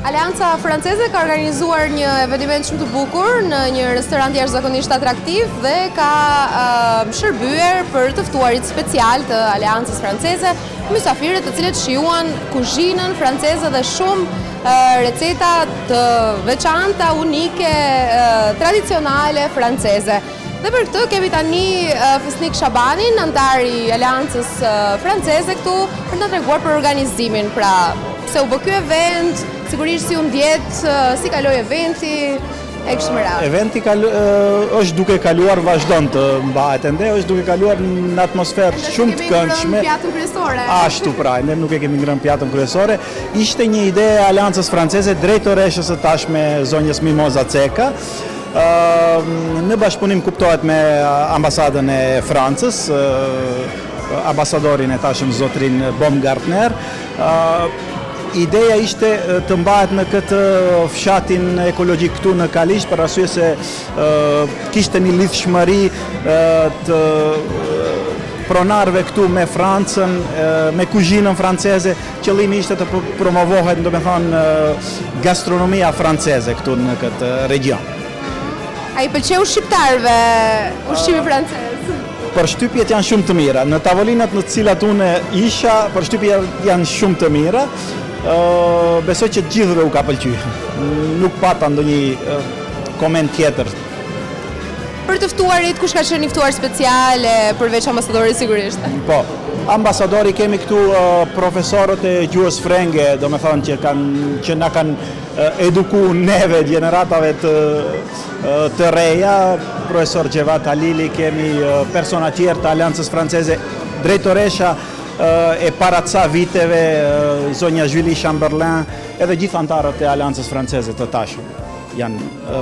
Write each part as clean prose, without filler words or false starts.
Alianca franceze ka organizuar një eveniment shumë të bukur në një restorant jashtëzakonisht atraktiv dhe ka shërbyer për të ftuarit special të Aliancës franceze, mysafirët të cilët shijuan kuzhinën franceze dhe shumë receta të veçanta, unike, tradicionale franceze. Dhe për këtë kemi tani Fesnik Shabanin, antar i Aliancës franceze këtu për të treguar për organizimin, pra se u bë ky event, sigurisht si u ndjet, si kaloi eventi, e kështu me radhë. Eventi është duke kaluar, vazhdon të mbahet ende, është duke kaluar në atmosferë shumë të këndshme. Pjatën kryesore. Ashtu pra, ne nuk e kemi ngrënë pjatën kryesore. Ishte një ide e Aliancës franceze drejtoreshës së tashme zonjës Mimoza Ceka. Në bashkëpunim kuptohet me ambasadën e Francës, ambasadorin e tashëm zotrin Baumgartner. Ideja ishte të mbahet në këtë fshatin ekologjik këtu në Kalish, për arsye se kishte një lidhshmëri të pronarëve këtu me Francën, me kuzhinën franceze. Qëllimi ishte të promovohet, domethënë, gastronomia franceze këtu në këtë region. A i pëlqeu shqiptarëve ushqimi francez? Përshtypjet janë shumë të mira. Në tavolinat në të cilat unë isha, përshtypjet janë shumë të mira. Besoj që gjithëve u ka pëlqyer. Nuk pata ndonjë koment tjetër. Për të ftuarit, kush ka qenë një ftuar special përveç ambasadorit sigurisht? Po, ambasadori kemi këtu profesorët e gjuhës frenge, domethënë që na kanë eduku neve gjeneratave të reja, profesor Gjevat Halili, kemi persona tjerë të Aliancës franceze, drejtoresha e para ca viteve, zonja Julie Chamberlain, edhe gjithë antarët e Aliancës franceze të tashëm janë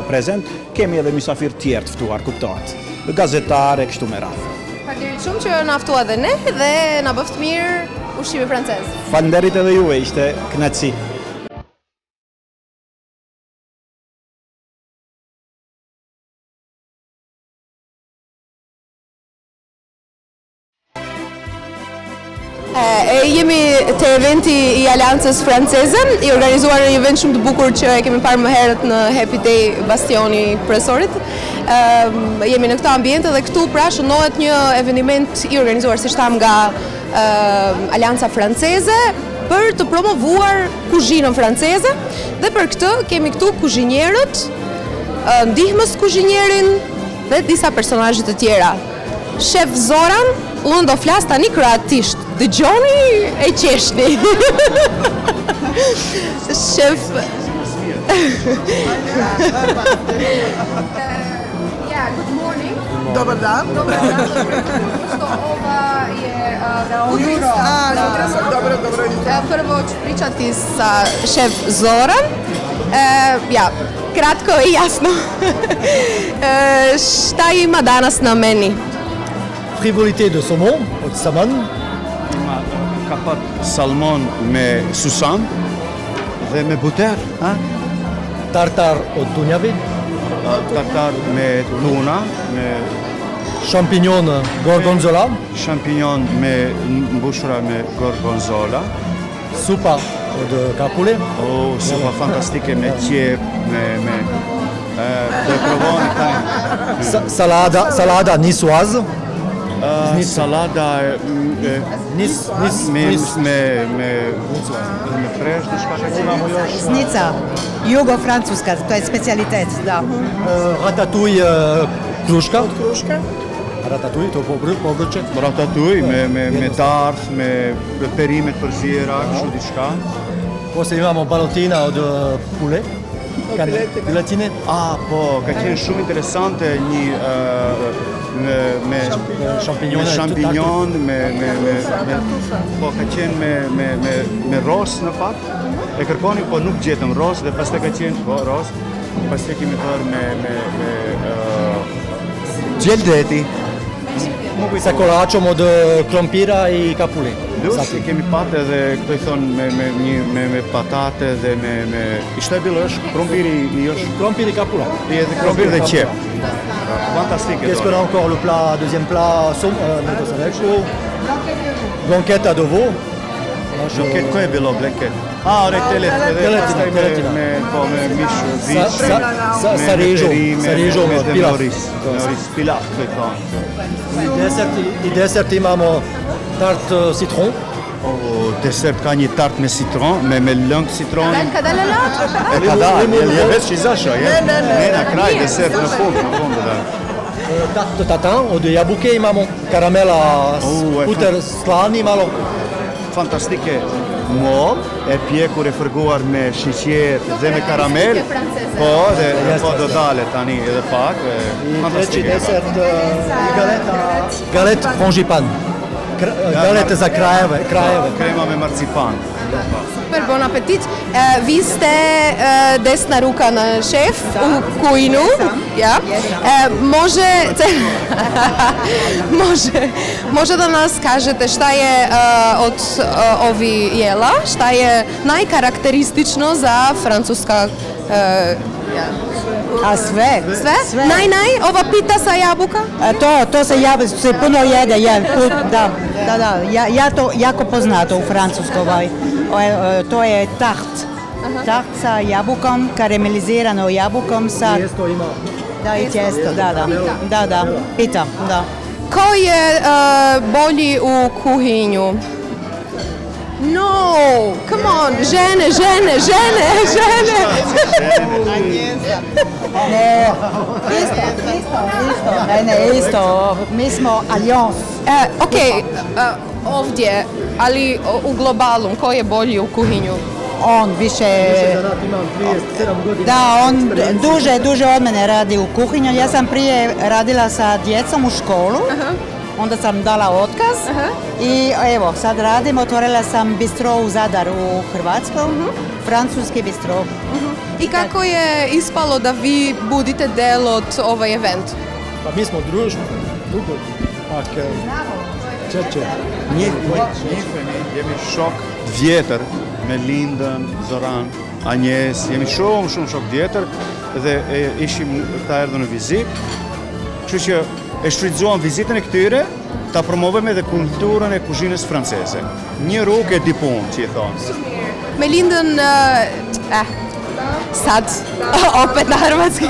prezent. Kemi edhe mysafir tjerë të ftuar, kuptohet, gazetare, kështu me radhë. Faleminderit shumë që na ftua dhe ne dhe na bëft mirë ushqimi francez. Faleminderit edhe juve, ishte kënaqësi. Jemi te eventi i Aliancës franceze, i organizuar një event shumë të bukur që e kemi parë më herët në Happy Day bastioni profesorit. Jemi në këtë ambient dhe këtu pra shënohet një eveniment i organizuar, si shtam, nga Alianca franceze për të promovuar kuzhinën franceze dhe për këtë kemi këtu kuzhinierët, ndihmës kuzhinierin dhe disa personazhe të tjera. Shef Zoran, unë do flas tani kroatisht. Dëgjoni e qeshni. Shef. Good morning. Dobar dan. Što ova je Dobro. Prvo ću pričati sa šef Zoran. Kratko i jasno. Šta ima danas na meni? Frivolité de saumon, od salmon. Ima kapat salmon me susan dhe me buter. Tartar od tunjave. Tartar me tuna, me Champignon gorgonzola. champignon me mbushura me gorgonzola. Supa od kapule. Supa fantastike me qep, dhe provoni tani. Salada niçoise. Salada me fresh, diçka që imamo još. Snica, jugo-francuska, to je specialitet, da. Ratatouille kruška. Ratatouille, to povrće. Ratatouille me darth, me perimet për zjera, kështu diçka. Poslije imamo balotina od pule. Piletine. Po, ka qenë shumë interesante një me champignon, po ka qenë me ros në fakt. E kërkonim, po nuk gjetëm ros dhe pastaj ka qenë ros. Pastaj kemi bërë me gjeldeti. Sa kolačom od krompira i kapule. Lush, kemi patë edhe këto i thonë me patate dhe ishte bilo është Krompiri kapula. Edhe krompir dhe qep. Fantastike. Qu'est-ce qu'on a encore? Le plat, deuxième plat, blanquette à veau. Žoket, koje je bilo bleket? A, onaj Teletina. Me mišu, viš, Sa rižom, pilaf. Pilaf, to je to. I desert imamo tart citron. Desert kanji tart me citron, me lëng citron. Kada la? Kada, je već izašao, je? Ne, na kraj, desert na fund, da. Tarte tatin, od jabuke imamo karamela puter slani malo. Fantastike. Mo e pjekur e fërguar me shiqer dhe me karamel. Po, dhe dodale tani edhe pak. Treći desert galet frangipan. Galete za krajeve. Krema me marcipan. Super, bon apetit. Vi ste desna ruka na šef u kujnu. Ja. Može da nas kažete šta je od ovi jela, šta je najkarakteristično za francuska A sve? Sve? Naj, ova pita sa jabuka? To se puno jede, da. Ja to jako poznato u Francuskoj. To je tart. Tart sa jabukom, karamelizirano jabukom sa... Tijesto ima. Da, i tijesto, da. Pita, da. Ko je bolji u kuhinju? No, come on, žene. Isto. Mi smo Alliance. Ok, ovdje, ali u globalu, ko je bolji u kuhinju? On više... Imam 37 godina. Da, on duže od mene radi u kuhinju. Ja sam prije radila sa djecom u školu. Onda sam dala otkaz i evo, sad radim, otvorila sam bistro u Zadar u Hrvatskoj, francuski bistro. I kako je ispalo da vi budite del od ovaj event? Pa mi smo drugo. Čeče. Jemi shok vjetër me Lindën, Zoran, Agnes, jemi shumë shok vjetër dhe ishim ta erdhën në vizitë. Kështu që e shfrytëzuam vizitën e këtyre, ta promovojmë edhe kulturën e kuzhinës franceze. Një rrugë e di punë, që i thonë. Me Lindën, sad, opet na hrvatski.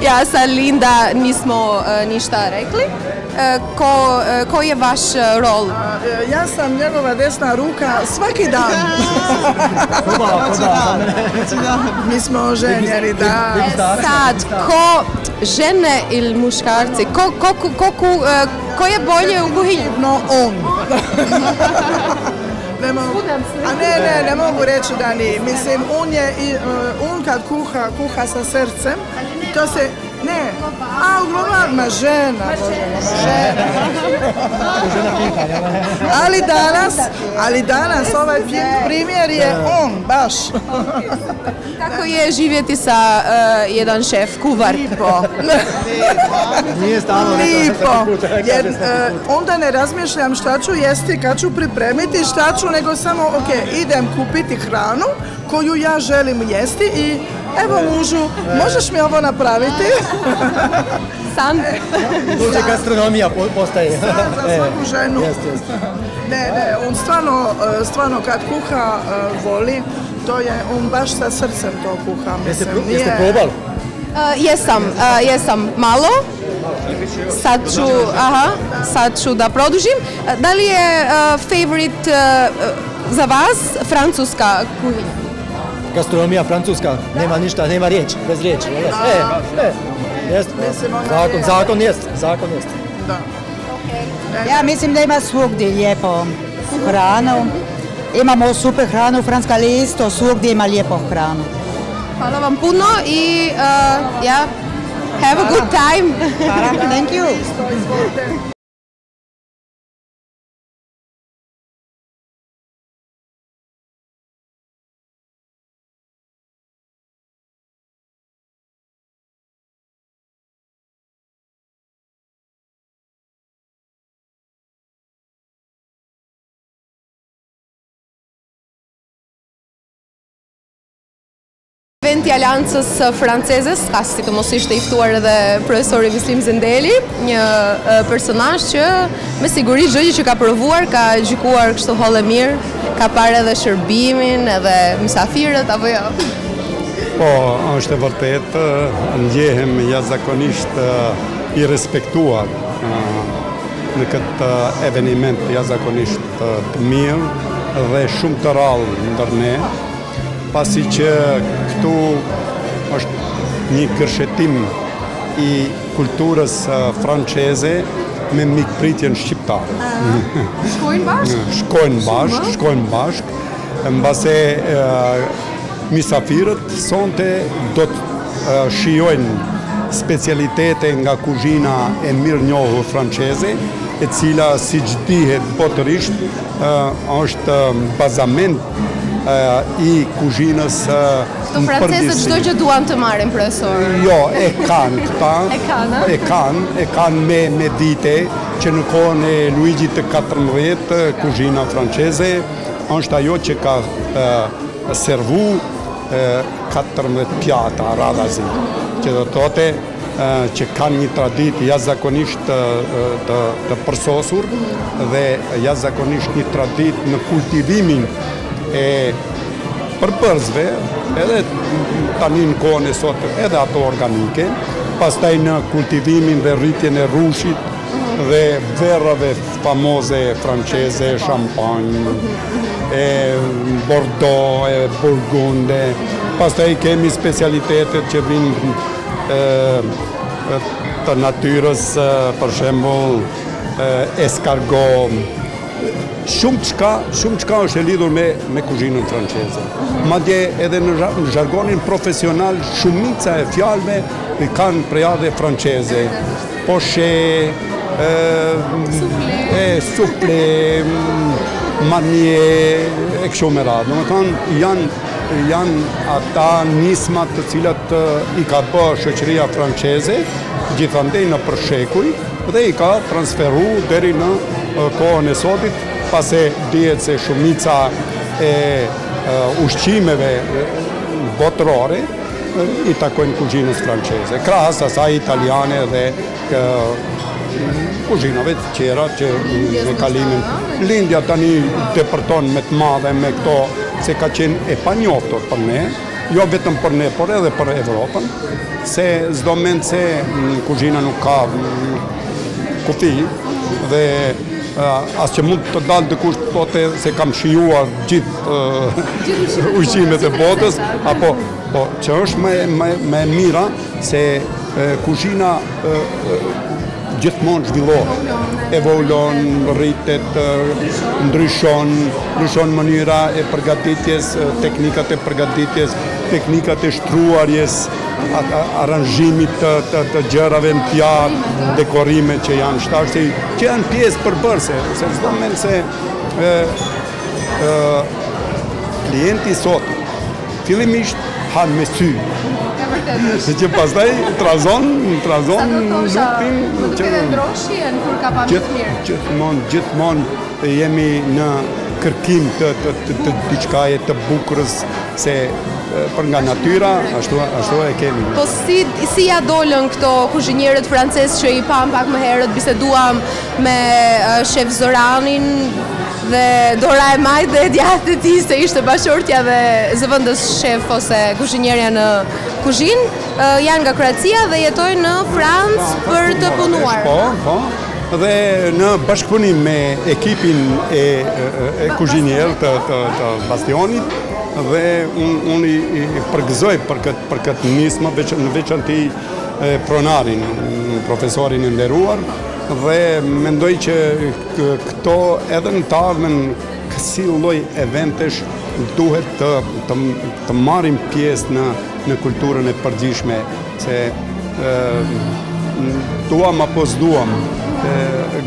Ja, sa Linda nismo ništa rekli. Koji je vaš rol? Ja sam njegova desna ruka svaki dan. Mi smo ženjeni, da. Sad, ko žene ili muškarci, ko je bolje u kuhinju? No, on. Ne mogu reći da ni. Mislim, on kad kuha sa srcem, to se... Ne, uglavnom, žena. Ali danas ovaj primjer je on, baš. Kako je živjeti sa jedan šef, kuvar? Lipo, jer onda ne razmišljam šta ću jesti, kad ću pripremiti, šta ću, nego samo, idem kupiti hranu koju ja želim jesti i evo mužu, možeš mi ovo napraviti? Sam? Duže gastronomija postaje. Za svaku ženu. Ne, on stvarno kad kuha voli, on baš sa srcem to kuha. Jeste probali? Jesam malo. Sad ću da produžim. Da li je favorite za vas francuska kuhinja? Gastronomija francuska, nema ništa, nema riječ, bez riječi. Jest. Zakon jest. Da. Ja mislim da ima svugdje lijepo hranu. Imamo super hranu, Francuska, ali isto svugdje ima lijepo hranu. Hvala vam puno i have a good time. Thank you. presidenti i Aleancës Franceze, ka si të mos ishte i ftuar edhe profesori Vislim Zendeli, një personazh që me siguri çdo gjë që ka provuar ka gjykuar kështu hollë mirë, ka parë edhe shërbimin, edhe mysafirët apo jo. Po, është e vërtet, ndjehem jashtëzakonisht i respektuar në këtë eveniment jashtëzakonisht të mirë dhe shumë të rrallë ndër ne, pasi që këtu është një kërshetim i kulturës franceze me mikpritjen shqiptare. Shkojnë bashkë? Shkojnë bashkë, mbase mysafirët sonte do të shijojnë specialitete nga kuzhina e mirënjohur franceze, e cila siç dihet botërisht është bazament i kuzhinës Këto francezët çdo gjë duan të marrin, profesor. Jo, e kanë këta. E kanë me dite që në kohën e Luigi të 14 kuzhina franceze është ajo që ka servu 14 pjata radhazi, që do thote që kanë një traditë jashtëzakonisht të përsosur dhe jashtëzakonisht një traditë në kultivimin e përbërzve, edhe tani në kohën e sot edhe ato organike, pastaj në kultivimin dhe rritjen e rushit dhe verrave famoze franceze, champagne, e Bordeaux, e Burgunde, pastaj kemi specialitetet që vinë të natyrës, për shembull escargot. Shumë çka është e lidhur me kuzhinën franceze. Madje edhe në zhargonin profesional shumica e fjalëve kanë prejade franceze. Poche, soufflé, manie, e kështu me radhë. Domethënë janë ata nismat të cilat i ka bërë shoqëria franceze gjithandej në përshekuj dhe i ka transferu deri në kohën e sotit, pase dihet se shumica e ushqimeve botërore i takojnë kuzhinës franceze, krahas asaj italiane dhe kuzhinave të tjera që me kalimin. Lindja tani depërton me të madhe me këto, se ka qenë e panjohur për ne, jo vetëm për ne, por edhe për Evropën, se s'do mend se kuzhina nuk ka kufi dhe as që mund të dalë dikush të thotë se kam shijuar gjithë ushqimet e botës, apo që është më e mira se kuzhina gjithmonë zhvillohet, evoluon, rritet, ndryshon mënyra e përgatitjes, teknikat e përgatitjes, teknikat e shtruarjes, aranzhimit të gjërave në pjatë, dekorime që janë shtashi, që janë pjesë përbërëse, se s'do mend se klienti sot fillimisht han me sy, se që pastaj trazon lupin, gjithmonë jemi në kërkim të diçkaje të bukurës, se për nga natyra, ashtu e kemi. Po si ja dolën këto kuzhinierët francezë që i pam pak më herët, biseduam me shef Zoranin dhe Dora e Majt dhe djathtë e tij, se ishte bashortja dhe zëvendës shef ose kuzhinierja në kuzhinë, janë nga Kroacia dhe jetojnë në Francë për të punuar. Po. Dhe në bashkëpunim me ekipin e kuzhinierë të Bastionit, dhe unë i përgëzoj për këtë nismë, në veçanti pronarin, profesorin e nderuar, dhe mendoj që këto edhe në të ardhmen kësi lloj eventesh duhet të marrim pjesë në kulturën e përgjithshme, se duam apo s'duam,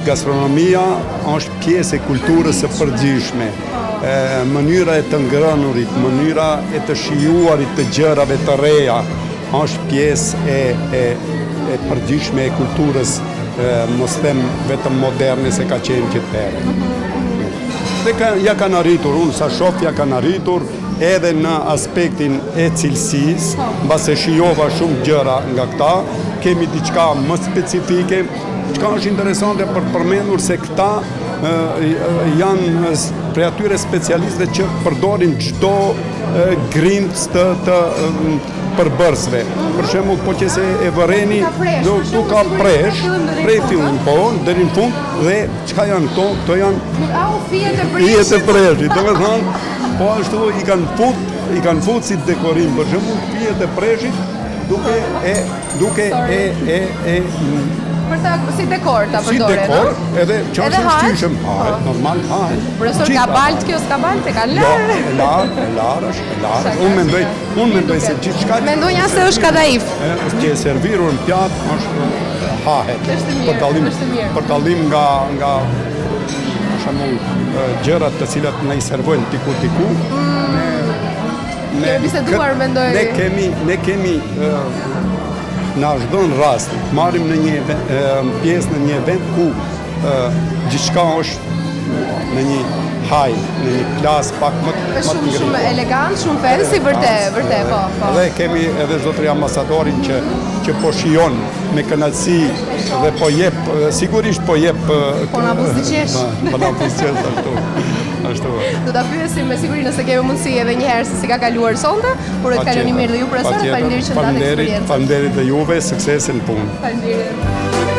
gastronomia është pjesë e kulturës së përgjithshme. Mënyra e të ngrënurit, mënyra e të shijuarit të gjërave të reja është pjesë e përgjithshme e kulturës, mos them vetëm moderne, se ka qenë gjithëherë. Dhe ja kanë arritur, unë sa shoh ja kanë arritur, edhe në aspektin e cilësisë, mbase shijova shumë gjëra nga këta, kemi diçka më specifike, çka është interesante për përmendur se këta janë prej atyre specialistëve që përdorin çdo grimc të përbërësve. Për shembull, po që se e vëreni, tu ka presh, prej fillim po, deri në fund, dhe çka janë këto? Këto janë fijet e preshit. Domethënë, po ashtu i kanë fut si dekorim, për shembull, fijet e preshit, duke si dekor ta përdoren. Si dekor, edhe që është shtyshëm, normal hajt. Profesor, ka balt kjo, s'ka balt, e ka larë? E larë është. Unë mendoj se gjithçka... Mendoj nja se është kadaif. Që e servirur në pjatë është hahet. Për tallim nga gjërat të cilat ne i servojnë tiku. Ne biseduar, mendoj. Ne kemi në është dhënë rast, marim në një pjesë në një event ku gjithçka është në një haj, në një klasë pak më të ngritur. Shumë elegant, shumë fancy, vërtet, po. Dhe kemi edhe zotëri ambasadorin që po shijon me kënaqësi dhe po jep, sigurisht po jep... Po na buzdiqesh. Po na buzdiqesh ashtu. Do ta pyesim me siguri nëse kemi mundësi edhe një herë se si ka kaluar sonte, por të kaloni mirë dhe ju profesor, faleminderit që ndatë eksperiencën. Faleminderit dhe juve, sukses në punë. Faleminderit.